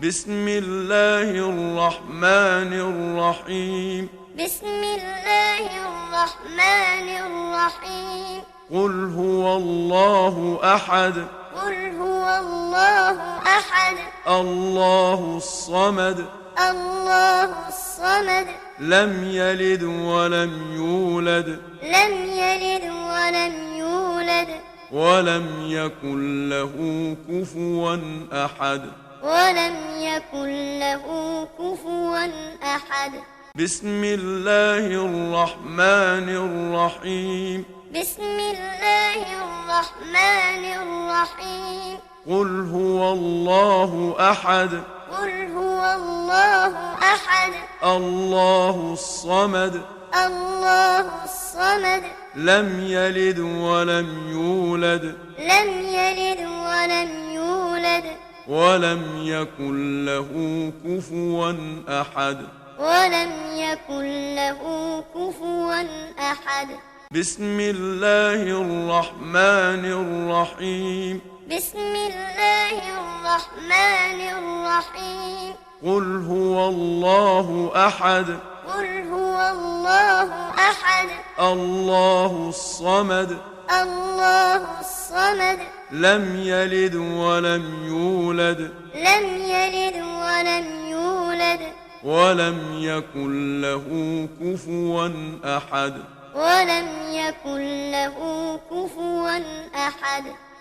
بسم الله الرحمن الرحيم. بسم الله الرحمن الرحيم. قل هو الله أحد. قل هو الله أحد. الله الصمد. الله الصمد. لم يلد ولم يولد. لم يلد ولم يولد. ولم يكن له كفوا أحد. ولم يكن له كفوا أحد. بسم الله الرحمن الرحيم. بسم الله الرحمن الرحيم. قل هو الله أحد. قل هو الله أحد. الله الصمد. الله الصمد. لم يلد ولم يولد. لم يلد ولم يولد. ولم يكن له كفوا أحد. ولم يكن له كفوا أحد. بسم الله الرحمن الرحيم. بسم الله الرحمن الرحيم. قل هو الله أحد. قل هو الله أحد. الله الصمد. الله الصمد. لم يلد ولم يولد. لم يلد ولم يولد. ولم يكن له كفوا أحد. ولم يكن له كفوا أحد.